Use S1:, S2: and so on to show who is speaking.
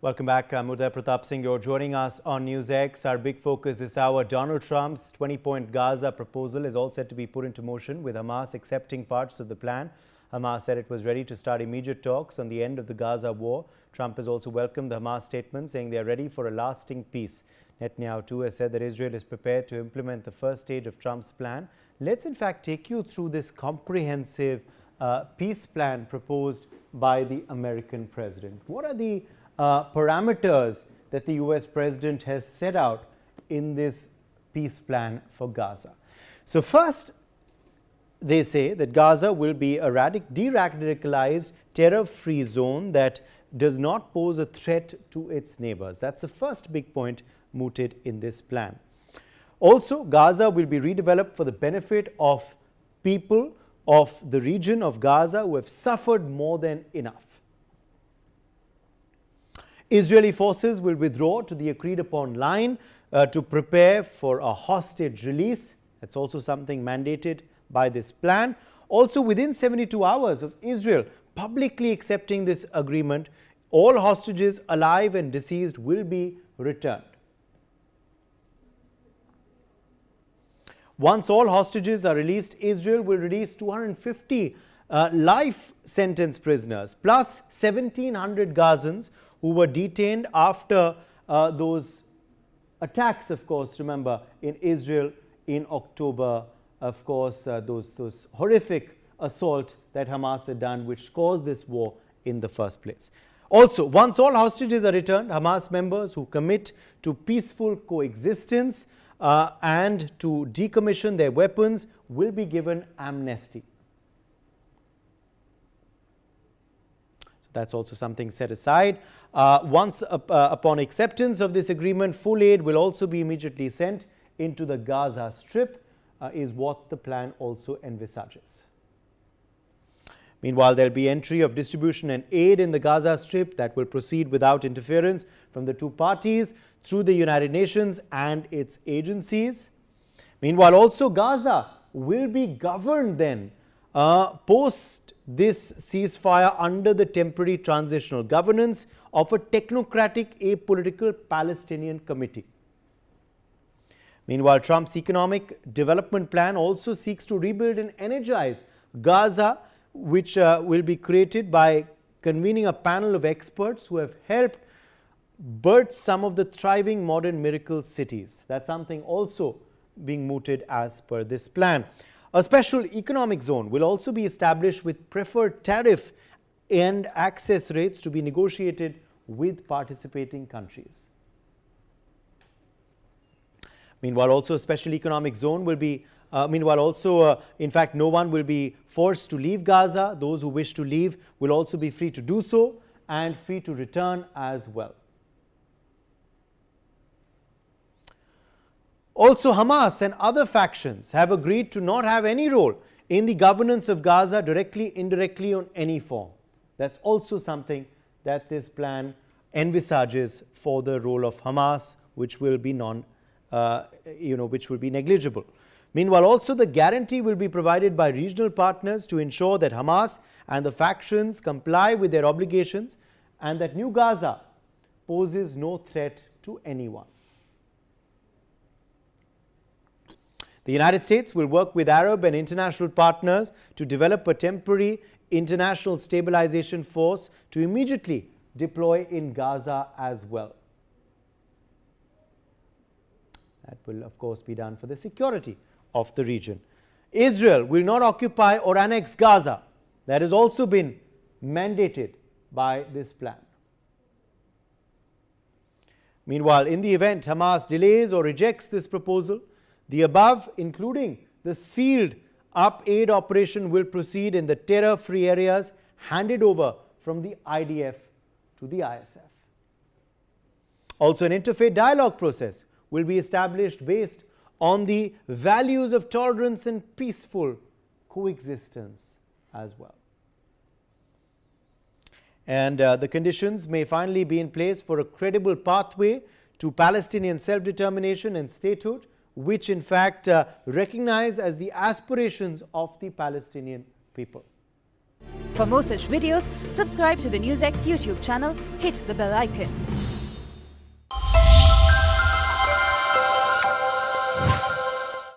S1: Welcome back. I'm Uday Pratap Singh. You're joining us on NewsX. Our big focus this hour, Donald Trump's 20-point Gaza proposal is all set to be put into motion, with Hamas accepting parts of the plan. Hamas said it was ready to start immediate talks on the end of the Gaza war. Trump has also welcomed the Hamas statement, saying they are ready for a lasting peace. Netanyahu too has said that Israel is prepared to implement the first stage of Trump's plan. Let's in fact take you through this comprehensive peace plan proposed by the American president. What are the parameters that the US president has set out in this peace plan for Gaza? So first, they say that Gaza will be a de-radicalized, terror-free zone that does not pose a threat to its neighbors. That's the first big point mooted in this plan. Also, Gaza will be redeveloped for the benefit of people of the region of Gaza who have suffered more than enough. Israeli forces will withdraw to the agreed-upon line to prepare for a hostage release. That's also something mandated by this plan. Also, within 72 hours of Israel publicly accepting this agreement, all hostages, alive and deceased, will be returned. Once all hostages are released, Israel will release 250 life sentence prisoners, plus 1,700 Gazans who were detained after those attacks, of course, remember, in Israel in October, of course, those horrific assault that Hamas had done, which caused this war in the first place. Also, once all hostages are returned, Hamas members who commit to peaceful coexistence and to decommission their weapons will be given amnesty. So that's also something set aside. Once upon acceptance of this agreement, full aid will also be immediately sent into the Gaza Strip, is what the plan also envisages. Meanwhile, there will be entry of distribution and aid in the Gaza Strip that will proceed without interference from the two parties through the United Nations and its agencies. Meanwhile, also Gaza will be governed then post this ceasefire under the temporary transitional governance of a technocratic, apolitical Palestinian committee. Meanwhile, Trump's economic development plan also seeks to rebuild and energize Gaza, which will be created by convening a panel of experts who have helped birth some of the thriving modern miracle cities. That's something also being mooted as per this plan. A special economic zone will also be established with preferred tariff and access rates to be negotiated with participating countries. Meanwhile, also a special economic zone will be in fact, no one will be forced to leave Gaza. Those who wish to leave will also be free to do so and free to return as well. Also, Hamas and other factions have agreed to not have any role in the governance of Gaza, directly, indirectly, on any form. That's also something that this plan envisages for the role of Hamas, which will be which will be negligible. Meanwhile, also the guarantee will be provided by regional partners to ensure that Hamas and the factions comply with their obligations and that New Gaza poses no threat to anyone. The United States will work with Arab and international partners to develop a temporary international stabilization force to immediately deploy in Gaza as well. That will, of course, be done for the security of the region. Israel will not occupy or annex Gaza. That has also been mandated by this plan. Meanwhile, in the event Hamas delays or rejects this proposal, the above, including the sealed up aid operation, will proceed in the terror-free areas handed over from the IDF to the ISF. Also, an interfaith dialogue process will be established based on the values of tolerance and peaceful coexistence as well. And the conditions may finally be in place for a credible pathway to Palestinian self-determination and statehood, which in fact recognize as the aspirations of the Palestinian people.
S2: For more such videos, subscribe to the NewsX YouTube channel, hit the bell icon.